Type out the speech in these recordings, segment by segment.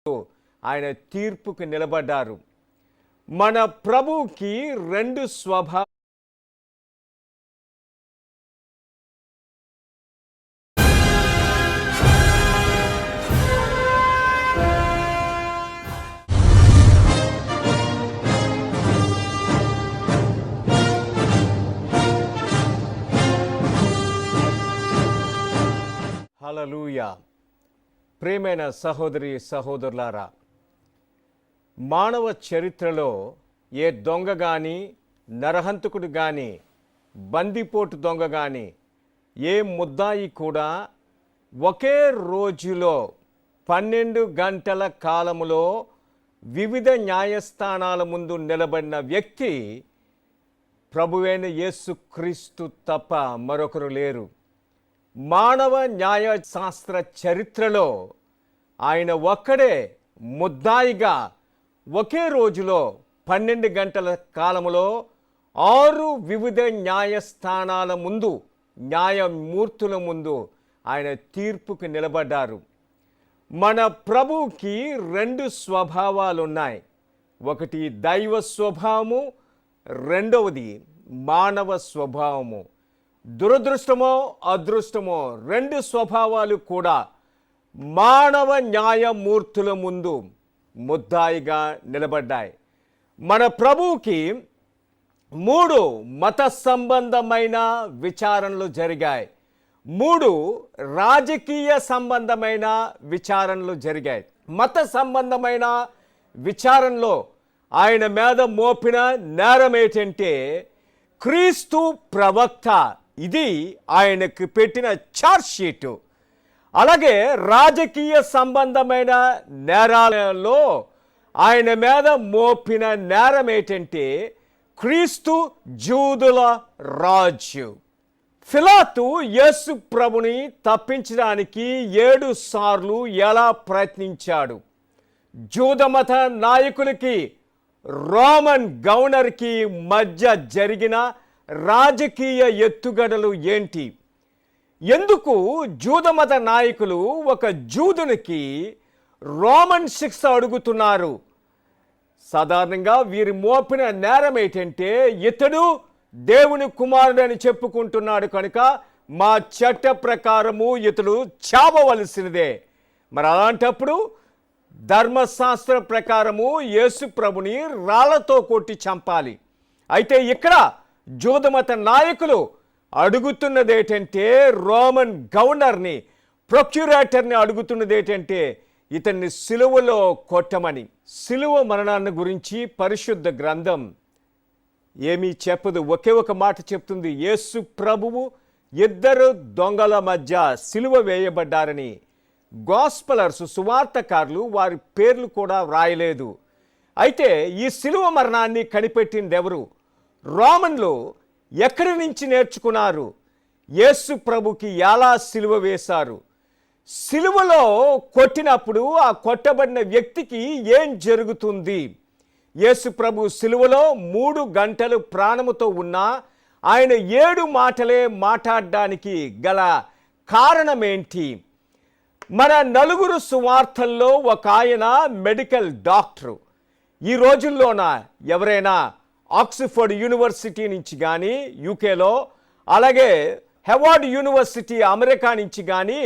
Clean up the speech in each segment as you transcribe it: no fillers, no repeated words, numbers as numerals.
ఆయన తీర్పుకు నిలబడ్డారు. మన ప్రభువుకి రెండు స్వభావం. హల్లెలూయా. ప్రియమైన సహోదరి సహోదరులారా, మానవ చరిత్రలో ఏ దొంగ కానీ, నరహంతకుడు కానీ, బందిపోటు దొంగ కానీ, ఏ ముద్దాయి కూడా ఒకే రోజులో 12 గంటల కాలములో వివిధ న్యాయస్థానాల ముందు నిలబడిన వ్యక్తి ప్రభువైన యేసుక్రీస్తు తప్ప మరొకరు లేరు. మానవ న్యాయశాస్త్ర చరిత్రలో ఆయన ఒక్కడే ముద్దాయిగా ఒకే రోజులో 12 గంటల కాలములో 6 వివిధ న్యాయస్థానాల ముందు, న్యాయమూర్తుల ముందు ఆయన తీర్పుకు నిలబడ్డారు. మన ప్రభువుకి రెండు స్వభావాలు ఉన్నాయి. ఒకటి దైవ స్వభావము, రెండవది మానవ స్వభావము. దురదృష్టమో అదృష్టమో రెండు స్వభావాలు కూడా మానవ న్యాయమూర్తుల ముందు ముద్దాయిగా నిలబడ్డాయి. మన ప్రభువుకి 3 మత సంబంధమైన విచారణలు జరిగాయి, 3 రాజకీయ సంబంధమైన విచారణలు జరిగాయి. మత సంబంధమైన విచారణలో ఆయన మీద మోపిన నేరం ఏంటంటే క్రీస్తు ప్రవక్త. ఇది ఆయనకు పెట్టిన ఛార్జ్ షీటు. అలాగే రాజకీయ సంబంధమైన నేరాలలో ఆయన మీద మోపిన నేరం ఏంటంటే క్రీస్తు జూదుల రాజు. పిలాతు యేసు ప్రభుని తప్పించడానికి 7 సార్లు ఎలా ప్రయత్నించాడు? జూదమత నాయకులకి, రోమన్ గవర్నర్కి మధ్య జరిగిన రాజకీయ ఎత్తుగడలు ఏంటి? ఎందుకు జూదమత నాయకులు ఒక జూదునికి రోమన్ శిక్ష అడుగుతున్నారు? సాధారణంగా వీరి మోపిన నేరం ఏంటంటే ఇతడు దేవుని కుమారుడు అని చెప్పుకుంటున్నాడు కనుక మా చట్ట ప్రకారము ఇతడు చావవలసినదే. మరి అలాంటప్పుడు ధర్మశాస్త్ర ప్రకారము యేసు ప్రభుని రాళ్లతో కొట్టి చంపాలి. అయితే ఇక్కడ జూదమత నాయకులు అడుగుతున్నది ఏంటంటే రోమన్ గవర్నర్ని, ప్రొక్యూరేటర్ని అడుగుతున్నది ఏంటంటే ఇతన్ని సిలువలో కొట్టమని. సిలువ మరణాన్ని గురించి పరిశుద్ధ గ్రంథం ఏమీ చెప్పదు. ఒకే ఒక మాట చెప్తుంది, యేసు ప్రభువు 2 దొంగల మధ్య సిలువ వేయబడ్డారని. గాస్పలర్స్, సువార్తకారులు వారి పేర్లు కూడా వ్రాయలేదు. అయితే ఈ సిలువ మరణాన్ని కనిపెట్టింది ఎవరు? రోమన్లు ఎక్కడి నుంచి నేర్చుకున్నారు? యేసు ప్రభుకి ఎలా సిలువ వేశారు? సిలువలో కొట్టినప్పుడు ఆ కొట్టబడిన వ్యక్తికి ఏం జరుగుతుంది? యేసు ప్రభు సిలువలో 3 గంటలు ప్రాణముతో ఉన్నా ఆయన 7 మాటలే మాట్లాడడానికి గల కారణం ఏంటి? మన నలుగురు సువార్తల్లో ఒక ఆయన మెడికల్ డాక్టరు. ఈ రోజుల్లోన ఎవరైనా ఆక్స్ఫర్డ్ యూనివర్సిటీ నుంచి కానీ యూకేలో, అలాగే హెవార్డ్ యూనివర్సిటీ అమెరికా నుంచి కానీ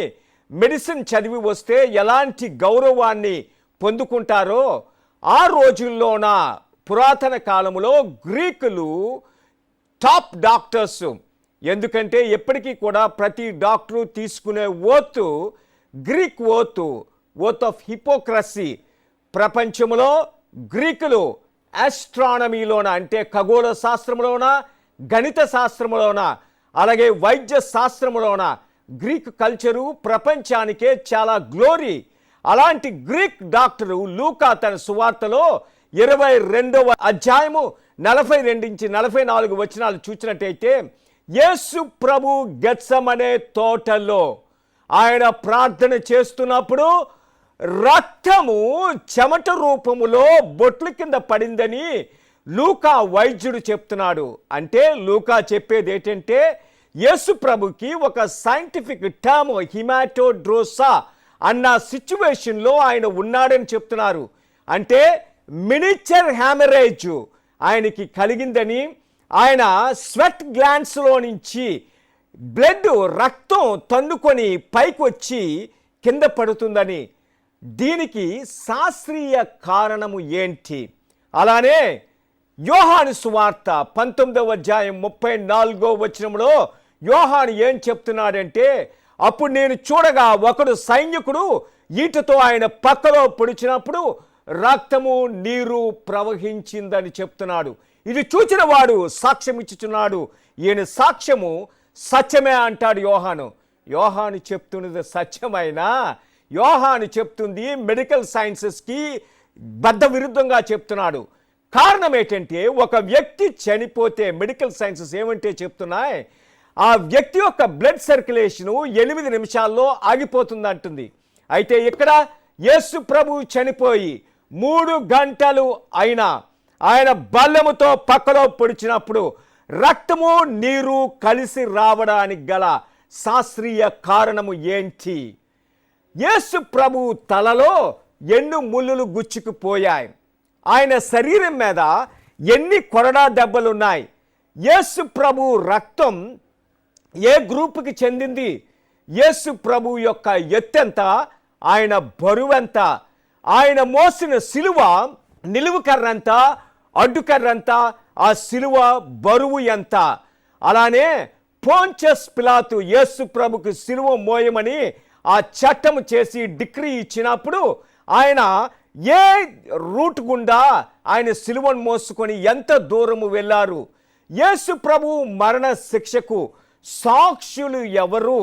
మెడిసిన్ చదివి వస్తే ఎలాంటి గౌరవాన్ని పొందుకుంటారో ఆ రోజుల్లోన పురాతన కాలంలో గ్రీకులు టాప్ డాక్టర్స్. ఎందుకంటే ఎప్పటికీ కూడా ప్రతి డాక్టరు తీసుకునే oath Greek oath of hypocrisy. ప్రపంచంలో గ్రీకులు ఆస్ట్రానమీలోన అంటే ఖగోళ శాస్త్రంలోన, గణిత శాస్త్రంలోన, అలాగే వైద్య శాస్త్రంలోన గ్రీక్ కల్చరు ప్రపంచానికే చాలా గ్లోరీ. అలాంటి గ్రీక్ డాక్టరు లూకా తన సువార్తలో 22వ అధ్యాయము 42 నుంచి 44 వచనాలు చూసినట్టయితే యేసు ప్రభు గెత్సెమనే తోటలో ఆయన ప్రార్థన చేస్తున్నప్పుడు రక్తము చెమట రూపములో బొట్ల కింద పడిందని లూకా వైద్యుడు చెప్తున్నాడు. అంటే లూకా చెప్పేది ఏంటంటే యేసు ప్రభుకి ఒక సైంటిఫిక్ టర్మ్ హిమాటోడ్రోసా అన్న సిచ్యువేషన్లో ఆయన ఉన్నాడని చెప్తున్నారు. అంటే మినిచర్ హ్యామరేజ్ ఆయనకి కలిగిందని, ఆయన స్వెట్ గ్లాండ్స్లో నుంచి బ్లడ్ రక్తం తన్నుకొని పైకి వచ్చి కింద పడుతుందని. దీనికి శాస్త్రీయ కారణము ఏంటి? అలానే యోహాను సువార్త 19వ అధ్యాయం 34వ వచనంలో యోహాను ఏం చెప్తున్నాడంటే, అప్పుడు నేను చూడగా ఒకడు సైనికుడు ఈటతో ఆయన పక్కలో పొడిచినప్పుడు రక్తము నీరు ప్రవహించిందని చెప్తున్నాడు. ఇది చూచిన వాడు సాక్ష్యం ఇచ్చుచున్నాడు, ఈయన సాక్ష్యము సత్యమే అంటాడు యోహాను. యోహాను చెప్తున్నది సత్యమైనా, యోహాను చెప్తుంది మెడికల్ సైన్సెస్కి బద్ధ విరుద్ధంగా చెప్తున్నాడు. కారణం ఏంటంటే, ఒక వ్యక్తి చనిపోతే మెడికల్ సైన్సెస్ ఏమంటే చెప్తున్నాయి, ఆ వ్యక్తి యొక్క బ్లడ్ సర్క్యులేషను 8 నిమిషాల్లో ఆగిపోతుంది అంటుంది. అయితే ఇక్కడ యేసు ప్రభు చనిపోయి 3 గంటలు అయినా ఆయన బల్లెముతో పక్కలో పొడిచినప్పుడు రక్తము నీరు కలిసి రావడానికి గల శాస్త్రీయ కారణము ఏంటి? యేసు ప్రభు తలలో ఎన్ని ముళ్ళులు గుచ్చుకుపోయాయి, ఆయన శరీరం మీద ఎన్ని కొరడా దెబ్బలున్నాయి, యేసు ప్రభు రక్తం ఏ గ్రూపుకి చెందింది, యేసు ప్రభు యొక్క ఎత్తెంత, ఆయన బరువెంత, ఆయన మోసిన సిలువ నిలువు కర్రంత, అడ్డుకర్రంత, ఆ సిలువ బరువు ఎంత. అలానే పోంచస్ పిలాతు యేసు ప్రభుకు సిలువ మోయమని ఆ చట్టం చేసి డిక్రీ ఇచ్చినప్పుడు ఆయన ఏ రూట్ గుండా ఆయన సిలువను మోసుకొని ఎంత దూరము వెళ్ళారు? యేసు ప్రభు మరణ శిక్షకు సాక్షులు ఎవరు?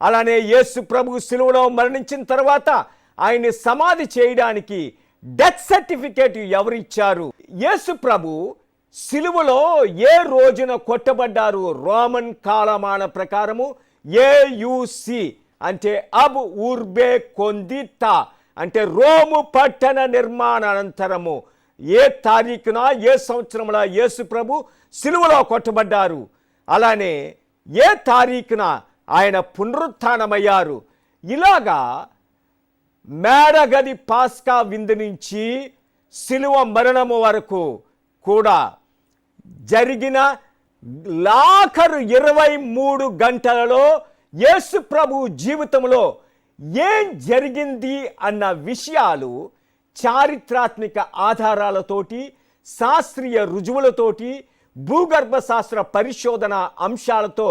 అలానే యేసు ప్రభు సిలువలో మరణించిన తర్వాత ఆయన్ని సమాధి చేయడానికి డెత్ సర్టిఫికేట్ ఎవరిచ్చారు? యేసు ప్రభు సిలువలో ఏ రోజున కొట్టబడ్డారు? రోమన్ కాలమాన ప్రకారము ఏయుసి అంటే అబ్ ఊర్బే కొందితా అంటే రోము పట్టణ నిర్మాణ అనంతరము ఏ తారీఖున ఏ సంవత్సరంలో యేసు ప్రభు సిలువలో కొట్టబడ్డారు, అలానే ఏ తారీఖున ఆయన పునరుత్థానమయ్యారు. ఇలాగా మేడగది పాస్కా విందు నుంచి సిలువ మరణము వరకు కూడా జరిగిన ఆఖరు 23 గంటలలో యేసు ప్రభు జీవితంలో ఏం జరిగింది అన్న విషయాలు చారిత్రాత్మక ఆధారాలతోటి, శాస్త్రీయ రుజువులతోటి, భూగర్భ శాస్త్ర పరిశోధన అంశాలతో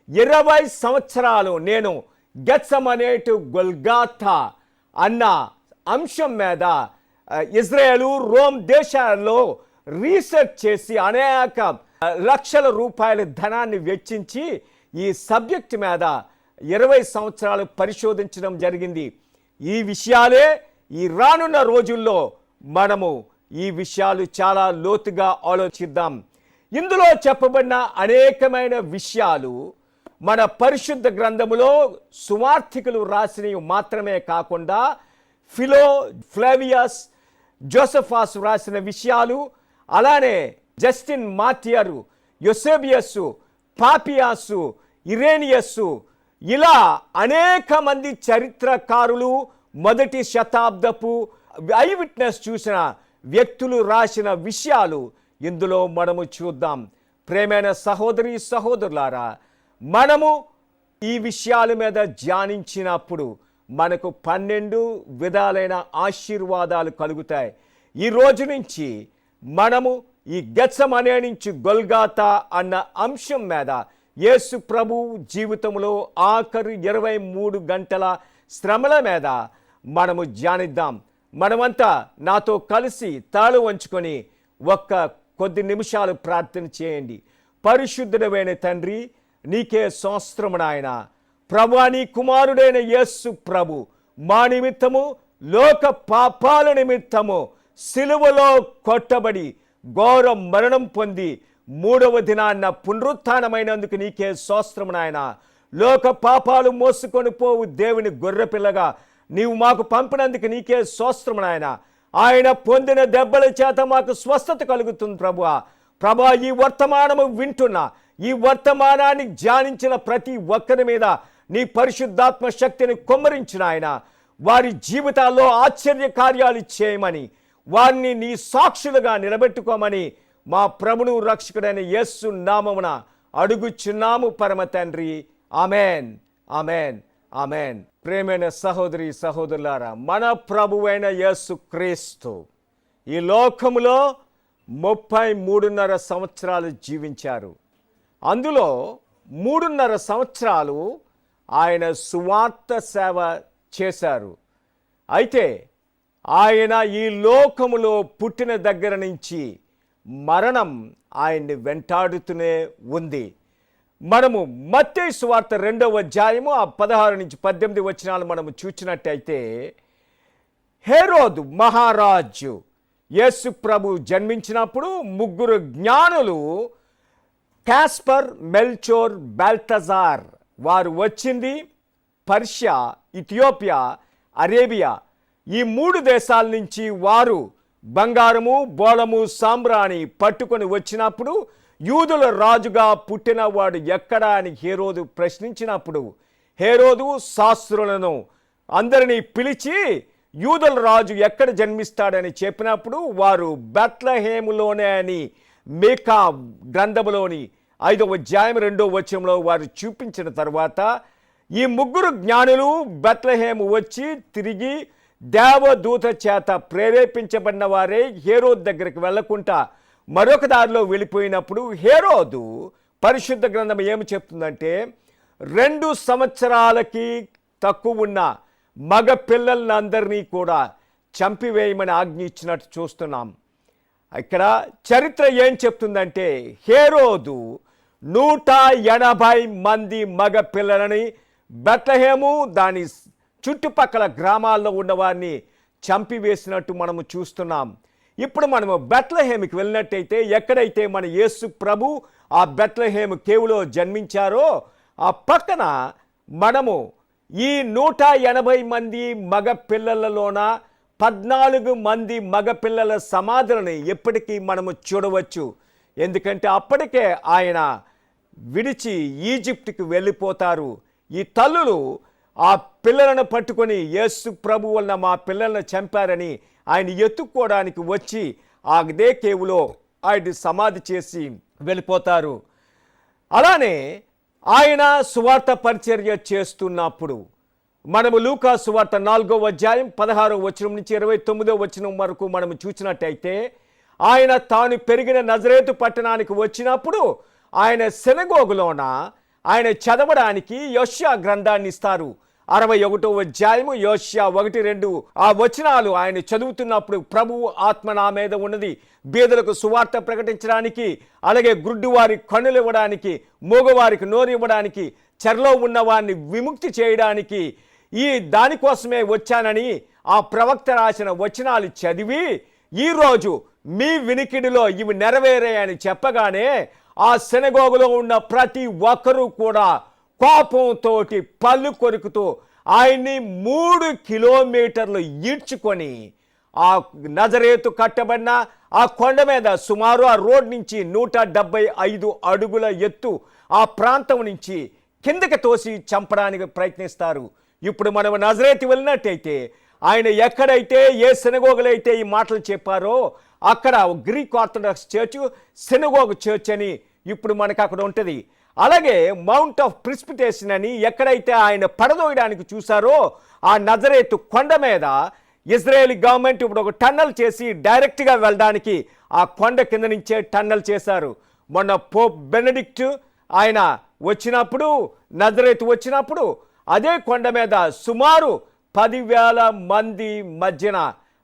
20 సంవత్సరాలు నేను గెత్సెమనేటు గొల్గాథా అన్న అంశం మీద ఇజ్రాయేలు, రోమ్ దేశాల్లో రీసెర్చ్ చేసి అనేక లక్షల రూపాయల ధనాన్ని వెచ్చించి ఈ సబ్జెక్ట్ మీద 20 సంవత్సరాలు పరిశోధించడం జరిగింది. ఈ విషయాలే ఈ రానున్న రోజుల్లో మనము ఈ విషయాలు చాలా లోతుగా ఆలోచిద్దాం. ఇందులో చెప్పబడిన అనేకమైన విషయాలు మన పరిశుద్ధ గ్రంథములో సువార్థికులు రాసినవి మాత్రమే కాకుండా ఫిలో, ఫ్లేవియస్, జోసెఫాస్ రాసిన విషయాలు, అలానే జస్టిన్ మాథియరు, యోసేబియస్సు, పాపియాసు, ఇరేనియస్సు, ఇలా అనేక మంది చరిత్రకారులు, మొదటి శతాబ్దపు ఐ విట్నెస్ చూసిన వ్యక్తులు రాసిన విషయాలు ఇందులో మనము చూద్దాం. ప్రేమైన సహోదరి సహోదరులారా, మనము ఈ విషయాల మీద ధ్యానించినప్పుడు మనకు 12 విధాలైన ఆశీర్వాదాలు కలుగుతాయి. ఈ రోజు నుంచి మనము ఈ గెత్సెమనే నుంచి గొల్గాతా అన్న అంశం మీద యేసు ప్రభు జీవితంలో ఆఖరు 23 గంటల శ్రమల మీద మనము ధ్యానిద్దాం. మనమంతా నాతో కలిసి తాళు వంచుకొని కొద్ది నిమిషాలు ప్రార్థన చేయండి. పరిశుద్ధుడైన తండ్రి, నీకే స్తోత్రము నాయన. ప్రభువా, నీ కుమారుడైన యేసు ప్రభు మా నిమిత్తము, లోక పాపాల నిమిత్తము సిలువలో కొట్టబడి ఘోర మరణం పొంది 3వ దినాన్న పునరుత్థానమైనందుకు నీకే స్తోత్రము నాయన. లోక పాపాలు మోసుకొని పోవు దేవుని గొర్రెపిల్లగా నీవు మాకు పంపినందుకు నీకే స్తోత్రము నాయన. ఆయన పొందిన దెబ్బల చేత మాకు స్వస్థత కలుగుతుంది ప్రభువా. ప్రభువా, ఈ వర్తమానము వింటున్నా, ఈ వర్తమానాన్ని ధ్యానించిన ప్రతి ఒక్కరి మీద నీ పరిశుద్ధాత్మ శక్తిని కుమ్మరించిన ఆయన వారి జీవితాల్లో ఆశ్చర్య కార్యాలు చేయమని, వారిని నీ సాక్షులుగా నిలబెట్టుకోమని మా ప్రభువు రక్షకుడైన యేసు నామమున అడుగుచున్నాము పరమ తండ్రి. Amen, amen, amen. ప్రేమైన సహోదరి సహోదరులారా, మన ప్రభువైన యేసు క్రీస్తు ఈ లోకములో 33.5 సంవత్సరాలు జీవించారు. అందులో 3.5 సంవత్సరాలు ఆయన సువార్త సేవ చేశారు. అయితే ఆయన ఈ లోకములో పుట్టిన దగ్గర నుంచి మరణం ఆయన్ని వెంటాడుతూనే ఉంది. మనము మత్తయి సువార్త 2వ అధ్యాయము 16 నుంచి 18 వచనాలు మనము చూచినట్టయితే, హేరోదు మహారాజు యేసు ప్రభు జన్మించినప్పుడు 3 జ్ఞానులు కాస్పర్, మెల్చోర్, బెల్తజార్ వారు వచ్చింది పర్షియా, ఇథియోపియా, అరేబియా ఈ 3 దేశాల నుంచి వారు బంగారము, బోళము, సాంబ్రాణి పట్టుకొని వచ్చినప్పుడు యూదుల రాజుగా పుట్టినవాడు ఎక్కడా అని హేరోదు ప్రశ్నించినప్పుడు, హేరోదు శాస్త్రులను అందరినీ పిలిచి యూదుల రాజు ఎక్కడ జన్మిస్తాడని చెప్పినప్పుడు వారు బెత్లెహేములోనే అని మీకా గ్రంథములోని 5వ అధ్యాయం 2వ వచనంలో వారు చూపించిన తర్వాత ఈ 3 జ్ఞానులు బెత్లెహేము వచ్చి తిరిగి దేవదూత చేత ప్రేరేపించబడిన వారే హేరోదు దగ్గరికి వెళ్ళకుండా మరొక దారిలో వెళ్ళిపోయినప్పుడు, హేరోదు పరిశుద్ధ గ్రంథం ఏమి చెప్తుందంటే 2 సంవత్సరాలకి తక్కువ ఉన్న మగ పిల్లలందరినీ కూడా చంపివేయమని ఆజ్ఞ ఇచ్చినట్టు చూస్తున్నాం. ఇక్కడ చరిత్ర ఏం చెప్తుందంటే, హేరోదు 180 మంది మగ పిల్లలని బెత్లెహేము దాని చుట్టుపక్కల గ్రామాల్లో ఉన్నవారిని చంపివేసినట్టు మనము చూస్తున్నాం. ఇప్పుడు మనము బెత్లెహేముకి వెళ్ళినట్టయితే, ఎక్కడైతే మన యేసు ప్రభు ఆ బెత్లెహేము కేవులో జన్మించారో ఆ పక్కన మనము ఈ 180 మంది మగ పిల్లలలోన 14 మంది మగ పిల్లల సమాధులని ఎప్పటికీ మనము చూడవచ్చు. ఎందుకంటే అప్పటికే ఆయన విడిచి ఈజిప్టుకి వెళ్ళిపోతారు. ఈ తల్లులు ఆ పిల్లలను పట్టుకొని యేసు ప్రభు వలన మా పిల్లలను చంపారని ఆయన ఎత్తుక్కోవడానికి వచ్చి అదే కేవులో ఆయన సమాధి చేసి వెళ్ళిపోతారు. అలానే ఆయన సువార్త పరిచర్య చేస్తున్నప్పుడు మనము లూకా సువార్త 4వ అధ్యాయం 16వ వచనం నుంచి 29వ వచనం వరకు మనము చూసినట్టయితే, ఆయన తాను పెరిగిన నజరేతు పట్టణానికి వచ్చినప్పుడు ఆయన సినగోగులోన ఆయన చదవడానికి యెషయా గ్రంథాన్ని ఇస్తారు. 61వ అధ్యాయము యెషయా 1-2 ఆ వచనాలు ఆయన చదువుతున్నప్పుడు, ప్రభువు ఆత్మ నా మీద ఉన్నది, బీదలకు సువార్త ప్రకటించడానికి, అలాగే గుడ్డివారి కన్నులు ఇవ్వడానికి, మూగవారికి నోరు ఇవ్వడానికి, చెరలో ఉన్న వారిని విముక్తి చేయడానికి ఈ దానికోసమే వచ్చానని ఆ ప్రవక్త రాసిన వచనాలు చదివి ఈరోజు మీ వినికిడిలో ఇవి నెరవేరాయని చెప్పగానే ఆ సినగోగులో ఉన్న ప్రతి ఒక్కరూ కూడా కోపంతో పళ్ళు కొరుకుతూ ఆయన్ని 3 కిలోమీటర్లు ఈడ్చుకొని ఆ నజరేతు కట్టబడిన ఆ కొండ మీద సుమారు ఆ రోడ్ నుంచి 175 అడుగుల ఎత్తు ఆ ప్రాంతం నుంచి కిందకి తోసి చంపడానికి ప్రయత్నిస్తారు. ఇప్పుడు మనం నజరేతు వెళ్ళినట్టయితే ఆయన ఎక్కడైతే ఏ సినగోగులైతే ఈ మాటలు చెప్పారో అక్కడ Greek orthodox church, synagogue church అని ఇప్పుడు మనకు అక్కడ ఉంటుంది. అలాగే మౌంట్ ఆఫ్ ప్రిసిపిటేషన్ అని ఎక్కడైతే ఆయన పడదోయడానికి చూసారో ఆ నజరేతు కొండ మీద ఇజ్రాయేల్ గవర్నమెంట్ ఇప్పుడు ఒక టన్నల్ చేసి డైరెక్ట్గా వెళ్ళడానికి ఆ కొండ కింద నుంచే టన్నల్ చేశారు. మొన్న పోప్ బెనడిక్ట్ ఆయన వచ్చినప్పుడు, నజరేతు వచ్చినప్పుడు అదే కొండ మీద సుమారు 10,000 మంది మధ్యన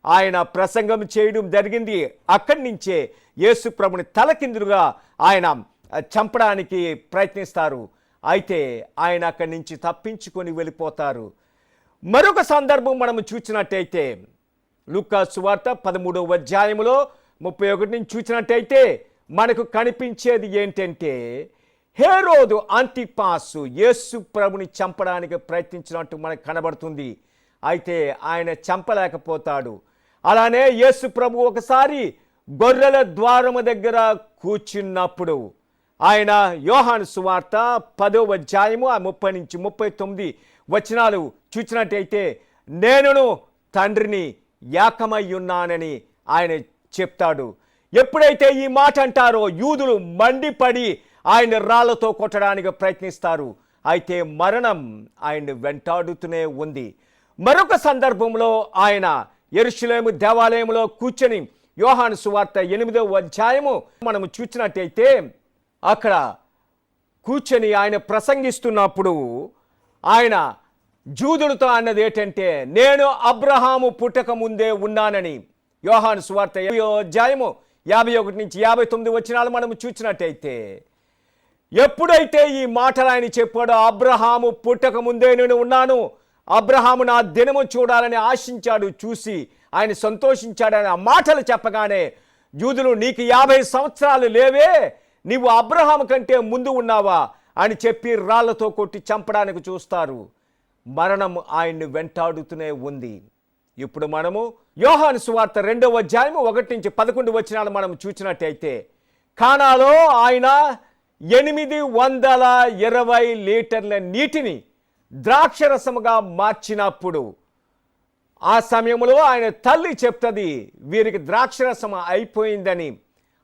ఆయన ప్రసంగం చేయడం జరిగింది. అక్కడి నుంచే యేసు ప్రభుని తలకిందులుగా ఆయన చంపడానికి ప్రయత్నిస్తారు. అయితే ఆయన అక్కడి నుంచి తప్పించుకొని వెళ్ళిపోతారు. మరొక సందర్భం మనము చూసినట్టయితే లూకా సువార్త 13వ అధ్యాయములో 31 నుంచి చూసినట్టయితే మనకు కనిపించేది ఏంటంటే, హేరోదు అంతిపాసు యేసు ప్రభుని చంపడానికి ప్రయత్నించినట్టు మనకు కనబడుతుంది. అయితే ఆయన చంపలేకపోతాడు. అలానే యేసు ప్రభు ఒకసారి గొర్రెల ద్వారము దగ్గర కూర్చున్నప్పుడు ఆయన యోహాను సువార్త 10వ అధ్యాయము 30 నుంచి 39 వచనాలు చూసినట్టయితే, నేనును తండ్రిని ఏకమయ్యున్నానని ఆయన చెప్తాడు. ఎప్పుడైతే ఈ మాట అంటారో యూదులు మండిపడి ఆయన రాళ్లతో కొట్టడానికి ప్రయత్నిస్తారు. అయితే మరణం ఆయన్ని వెంటాడుతూనే ఉంది. మరొక సందర్భంలో ఆయన యెరూషలేము దేవాలయంలో కూర్చొని యోహాను సువార్త 8వ అధ్యాయము మనము చూసినట్టయితే అక్కడ కూర్చొని ఆయన ప్రసంగిస్తున్నప్పుడు ఆయన జూదులతో అన్నది ఏంటంటే, నేను అబ్రహాము పుట్టక ముందే ఉన్నానని. యోహాను సువార్త 8వ అధ్యాయము 51 నుంచి 59 వచనాలు మనము చూసినట్టయితే ఎప్పుడైతే ఈ మాటలు ఆయన చెప్పాడో, అబ్రహాము పుట్టక ముందే నేను ఉన్నాను, అబ్రహాము నా దినము చూడాలని ఆశించాడు, చూసి ఆయన సంతోషించాడని ఆ మాటలు చెప్పగానే యూదులు, నీకు 50 సంవత్సరాలు లేవే, నీవు అబ్రహాము కంటే ముందు ఉన్నావా అని చెప్పి రాళ్లతో కొట్టి చంపడానికి చూస్తారు. మరణం ఆయన్ని వెంటాడుతూనే ఉంది. ఇప్పుడు మనము యోహాను సువార్త 2వ అధ్యాయము 1 నుంచి 11 వచనాలు మనం చూసినట్టయితే, కానాలో ఆయన 820 లీటర్ల నీటిని ద్రాక్షరసముగా మార్చినప్పుడు ఆ సమయంలో ఆయన తల్లి చెప్తుంది, వీరికి ద్రాక్షరసం అయిపోయిందని.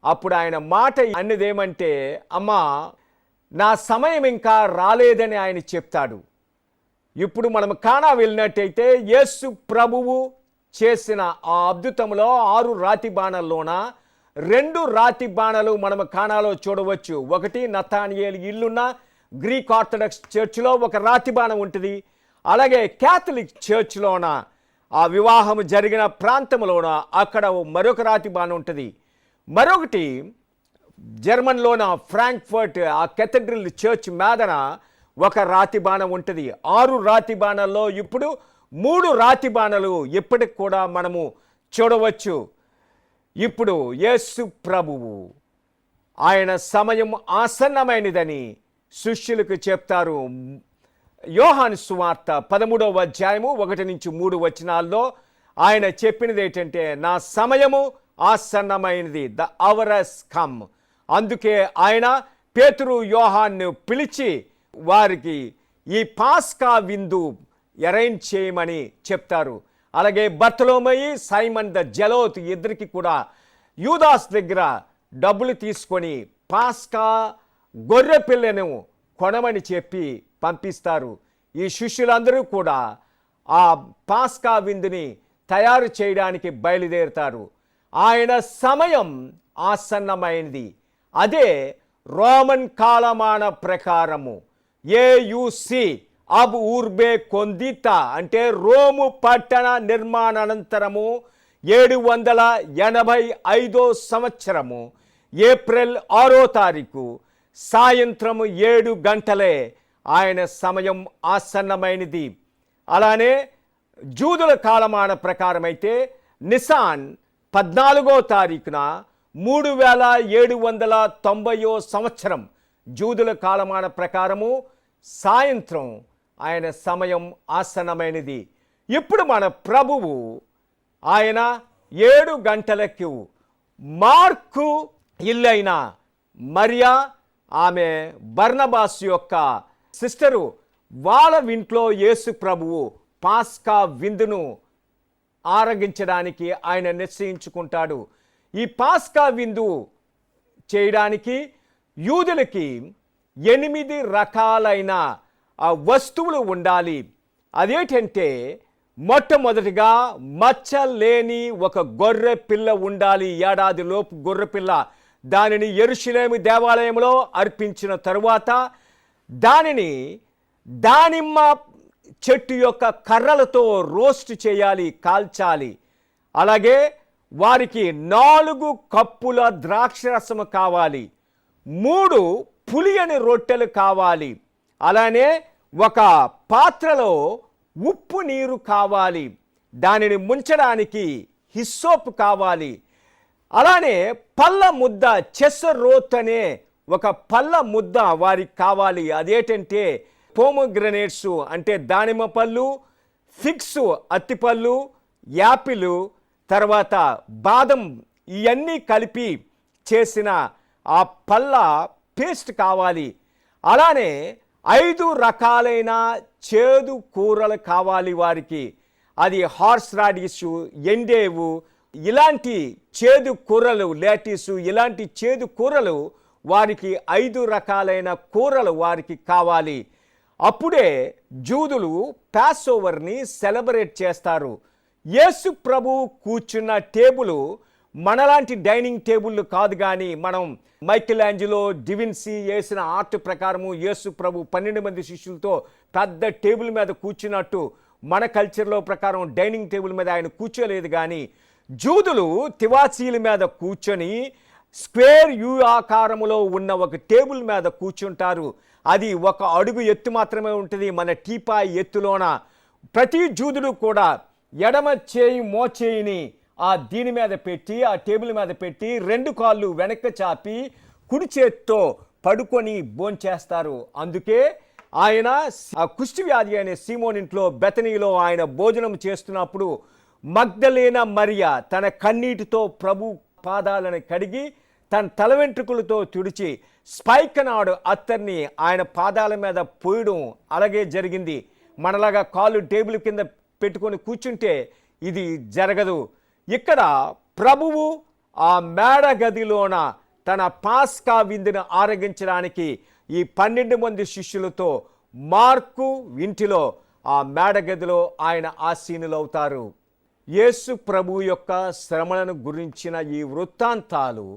అప్పుడు ఆయన మాట అన్నదేమంటే, అమ్మా నా సమయం ఇంకా రాలేదని ఆయన చెప్తాడు. ఇప్పుడు మనం కానా వెళ్ళినట్టయితే యేసు ప్రభువు చేసిన ఆ అద్భుతంలో 6 రాతి బాణల్లోన 2 రాతి బాణలు మనం కానాలో చూడవచ్చు. ఒకటి నతానియేలు ఇల్లున్న గ్రీక్ ఆర్థడాక్స్ చర్చ్లో ఒక రాతి బాణం ఉంటుంది. అలాగే క్యాథలిక్ చర్చ్లోన ఆ వివాహం జరిగిన ప్రాంతంలోన అక్కడ మరొక రాతి బాణం ఉంటుంది. మరొకటి జర్మన్లోన ఫ్రాంక్ఫర్ట్ ఆ కేథడ్రల్ చర్చ్ మీదన ఒక రాతి బాణం ఉంటుంది. 6 రాతి బాణాల్లో ఇప్పుడు 3 రాతి బాణాలు ఇప్పటికి కూడా మనము చూడవచ్చు. ఇప్పుడు యేసు ప్రభువు ఆయన సమయం ఆసన్నమైనదని శిష్యులకు చెప్తారు. యోహాను సువార్త 13వ అధ్యాయము 1 నుంచి 3 వచనాల్లో ఆయన చెప్పినది ఏంటంటే, నా సమయము ఆసన్నమైనది, ద అవర్ హస్ కమ్. అందుకే ఆయన పేతురు యోహాన్ను పిలిచి వారికి ఈ పాస్కా విందు అరేంజ్ చేయమని చెప్తారు. అలాగే బర్తలోమయి, సైమన్ ద జలోత్ ఇద్దరికి కూడా యూదాస్ దగ్గర డబ్బులు తీసుకొని పాస్కా గొర్రె పిల్లను కొనమని చెప్పి పంపిస్తారు. ఈ శిష్యులందరూ కూడా ఆ పాస్కా విందుని తయారు చేయడానికి బయలుదేరుతారు. ఆయన సమయం ఆసన్నమైనది. అదే రోమన్ కాలమాన ప్రకారము ఏయుసి అబ్ ఊర్బే కొందిత అంటే రోము పట్టణ నిర్మాణానంతరము 785 సంవత్సరము ఏప్రిల్ 6వ తారీఖు సాయంత్రం 7 గంటలే ఆయన సమయం ఆసన్నమైనది. అలానే జూదుల కాలమాన ప్రకారం అయితే నిసాన్ 14వ తారీఖున 3790 సంవత్సరం జూదుల కాలమాన ప్రకారము సాయంత్రం ఆయన సమయం ఆసన్నమైనది. ఇప్పుడు మన ప్రభువు ఆయన 7 గంటలకు మార్కు ఇల్లైన మరియా ఆమె బర్నబాస్ యొక్క సిస్టరు వాళ్ళ ఇంట్లో యేసు ప్రభువు పాస్కా విందును ఆరగించడానికి ఆయన నిశ్చయించుకుంటాడు. ఈ పాస్కా విందు చేయడానికి యూదులకి 8 రకాలైన వస్తువులు ఉండాలి. అదేంటంటే మొట్టమొదటిగా మచ్చలేని ఒక గొర్రె పిల్ల ఉండాలి. ఏడాది లోపు గొర్రె పిల్ల. దానిని యెరూషలేము దేవాలయంలో అర్పించిన తరువాత దానిని దానిమ్మ చెట్టు యొక్క కర్రలతో రోస్ట్ చేయాలి, కాల్చాలి. అలాగే వారికి 4 కప్పుల ద్రాక్షరసము కావాలి, 3 పులియని రొట్టెలు కావాలి. అలానే ఒక పాత్రలో ఉప్పు నీరు కావాలి, దానిని ముంచడానికి హిస్సోపు కావాలి. అలానే పళ్ళ ముద్ద, చెస్సరోత్ అనే ఒక పళ్ళ ముద్ద వారికి కావాలి. అదేంటంటే పోమోగ్రనేట్స్ అంటే దానిమ్మ పళ్ళు, ఫిగ్స్ అత్తిపళ్ళు, యాపిల్, తర్వాత బాదం ఇవన్నీ కలిపి చేసిన ఆ పళ్ళ పేస్ట్ కావాలి. అలానే 5 రకాలైన చేదు కూరలు కావాలి వారికి. అది హార్స్ రాడిషు, ఎండేవు, ఇలాంటి చేదు కూరలు, లేటీసు, ఇలాంటి చేదు కూరలు వారికి 5 రకాలైన కూరలు వారికి కావాలి. అప్పుడే జూదులు పాస్ ఓవర్ని సెలబ్రేట్ చేస్తారు. యేసు ప్రభు కూర్చున్న టేబుల్ మనలాంటి డైనింగ్ టేబుల్ కాదు, కానీ మనం మైకెల్ యాంజలో డివిన్సీ వేసిన ఆర్ట్ ప్రకారము యేసు ప్రభు 12 మంది శిష్యులతో పెద్ద టేబుల్ మీద కూర్చున్నట్టు మన కల్చర్లో ప్రకారం డైనింగ్ టేబుల్ మీద ఆయన కూర్చోలేదు. కానీ జూదులు తివాచీల మీద కూర్చొని స్క్వేర్ యూ ఆకారములో ఉన్న ఒక టేబుల్ మీద కూర్చుంటారు. అది 1 అడుగు ఎత్తు మాత్రమే ఉంటుంది, మన టీపాయ్ ఎత్తులోన. ప్రతి జూదుడు కూడా ఎడమ చేయి మోచేయిని దీని మీద పెట్టి, ఆ టేబుల్ మీద పెట్టి 2 కాళ్ళు వెనక్కి చాపి కుడి చేత్తో పడుకొని భోంచేస్తారు. అందుకే ఆయన కుష్టి వ్యాధి అనే సీమోన్ ఇంట్లో బెతనీలో ఆయన భోజనం చేస్తున్నప్పుడు మగ్దలేన మరియ తన కన్నీటితో ప్రభు పాదాలను కడిగి తన తల వెంట్రుకలతో తుడిచి స్పైకనాడు అత్తర్ని ఆయన పాదాల మీద పోయడం అలాగే జరిగింది. మనలాగా కాళ్ళు టేబుల్ కింద పెట్టుకొని కూర్చుంటే ఇది జరగదు. ఇక్కడ ప్రభువు ఆ మేడ గదిలోన తన పాస్కా విందును ఆరగించడానికి ఈ 12 మంది శిష్యులతో మార్కు ఇంటిలో ఆ మేడ గదిలో ఆయన ఆసీనులవుతారు. యేసు ప్రభు యొక్క శ్రమలను గురించిన ఈ వృత్తాంతాలు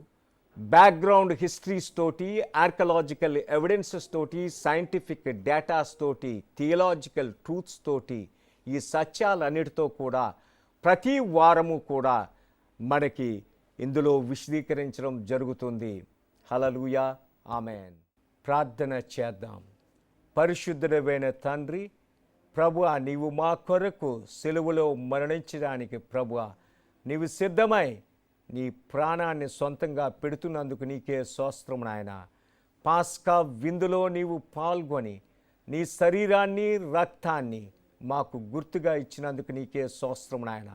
బ్యాక్గ్రౌండ్ హిస్టరీస్ తోటి, ఆర్కలాజికల్ ఎవిడెన్సెస్ తోటి, సైంటిఫిక్ డేటాస్ తోటి, థియలాజికల్ ట్రూత్స్ తోటి, ఈ సత్యాలన్నిటితో కూడా ప్రతి వారము కూడా మనకి ఇందులో విశదీకరించడం జరుగుతుంది. హల్లెలూయా, ఆమేన్. ప్రార్థన చేద్దాం. పరిశుద్ధుడైన తండ్రి, ప్రభువా, నీవు మా కొరకు సిలువలో మరణించడానికి ప్రభువా నీవు సిద్ధమై నీ ప్రాణాన్ని సొంతంగా పెడుతున్నందుకు నీకే స్తోత్రం నాయన. పాస్కా విందులో నీవు పాల్గొని నీ శరీరాన్ని రక్తాన్ని మాకు గుర్తుగా ఇచ్చినందుకు నీకే స్తోత్రం నాయన.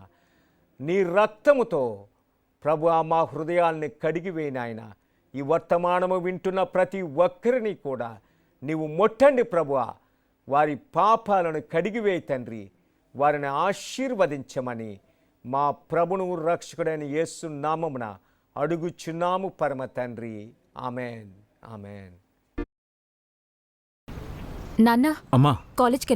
నీ రక్తముతో ప్రభువా మా హృదయాల్ని కడిగివేయి నాయన. ఈ వర్తమానము వింటున్న ప్రతి ఒక్కరిని కూడా నీవు ముట్టండి ప్రభువా. వారి పాపాలను కడిగివేయి తండ్రి. వారిని ఆశీర్వదించమని మా ప్రభును రక్షకుడైన యేసు నామమున అడుగుచున్నాము పరమ తండ్రి. Amen, amen. నాన్న, అమ్మా, కాలేజ్కి